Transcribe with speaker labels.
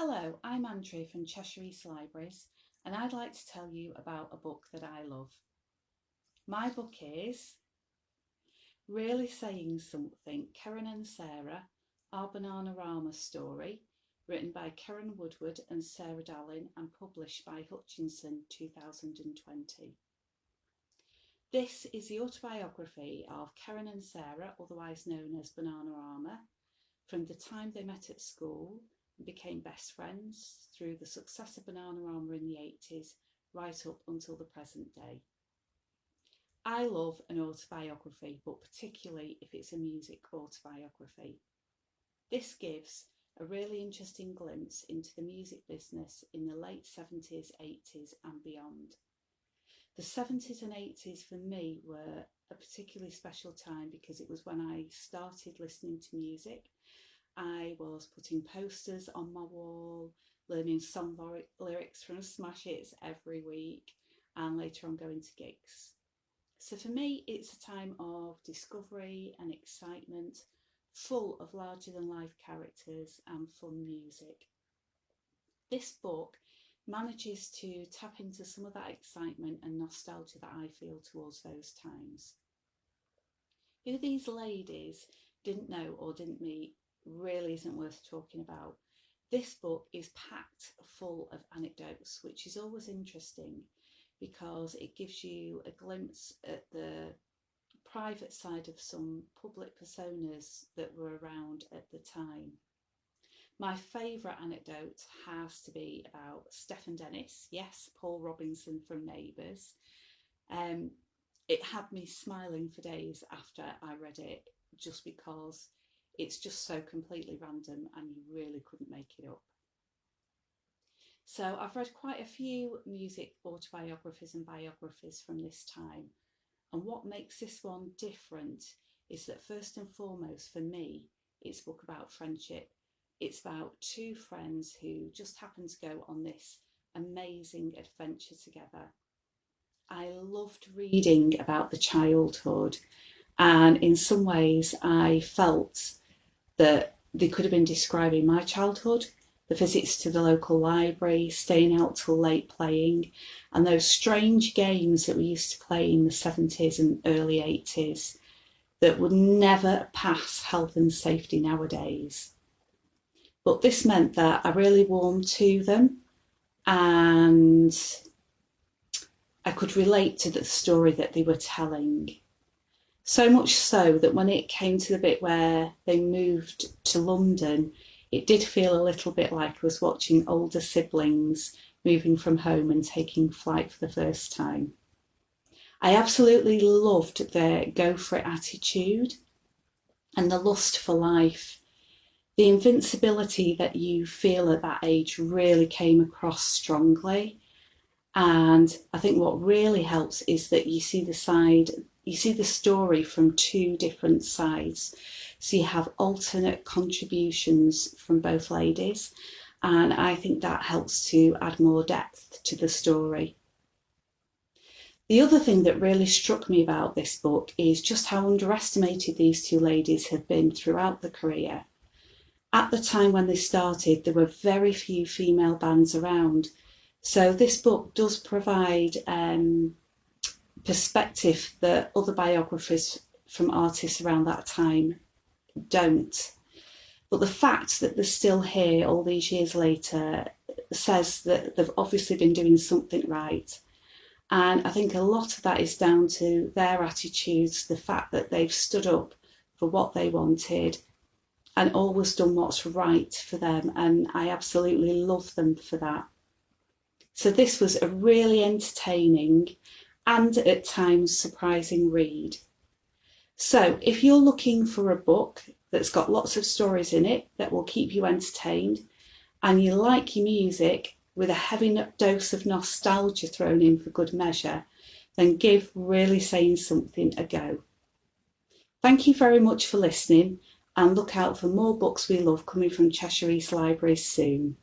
Speaker 1: Hello, I'm Andrea from Cheshire Libraries, and I'd like to tell you about a book that I love. My book is Really Saying Something, Keren and Sara, Our Bananarama Story, written by Keren Woodward and Sara Dallin and published by Hutchinson 2020. This is the autobiography of Keren and Sara, otherwise known as Bananarama, from the time they met at school and became best friends through the success of Bananarama in the 80s right up until the present day. I love an autobiography, but particularly if it's a music autobiography. This gives a really interesting glimpse into the music business in the late 70s, 80s and beyond. The 70s and 80s for me were a particularly special time because it was when I started listening to music. I was putting posters on my wall, learning song lyrics from smash hits every week, and later on going to gigs. So for me, it's a time of discovery and excitement, full of larger than life characters and fun music. This book manages to tap into some of that excitement and nostalgia that I feel towards those times. Who these ladies didn't know or didn't meet really isn't worth talking about. This book is packed full of anecdotes, which is always interesting because it gives you a glimpse at the private side of some public personas that were around at the time. My favourite anecdote has to be about Stephen Dennis, yes, Paul Robinson from Neighbours. It had me smiling for days after I read it, just because it's just so completely random and you really couldn't make it up. So I've read quite a few music autobiographies and biographies from this time, and what makes this one different is that first and foremost for me, it's a book about friendship. It's about two friends who just happen to go on this amazing adventure together. I loved reading about the childhood, and in some ways I felt that they could have been describing my childhood, the visits to the local library, staying out till late playing, and those strange games that we used to play in the 70s and early 80s that would never pass health and safety nowadays. But this meant that I really warmed to them and I could relate to the story that they were telling. So much so that when it came to the bit where they moved to London, it did feel a little bit like I was watching older siblings moving from home and taking flight for the first time. I absolutely loved their go for it attitude and the lust for life. The invincibility that you feel at that age really came across strongly. And I think what really helps is that you see the story from two different sides. So you have alternate contributions from both ladies, and I think that helps to add more depth to the story. The other thing that really struck me about this book is just how underestimated these two ladies have been throughout the career. At the time when they started, there were very few female bands around. So this book does provide perspective that other biographies from artists around that time don't. But the fact that they're still here all these years later says that they've obviously been doing something right. And I think a lot of that is down to their attitudes, the fact that they've stood up for what they wanted and always done what's right for them. And I absolutely love them for that. So this was a really entertaining and at times surprising read. So if you're looking for a book that's got lots of stories in it that will keep you entertained, and you like your music with a heavy dose of nostalgia thrown in for good measure, then give Really Saying Something a go. Thank you very much for listening, and look out for more books we love coming from Cheshire Libraries soon.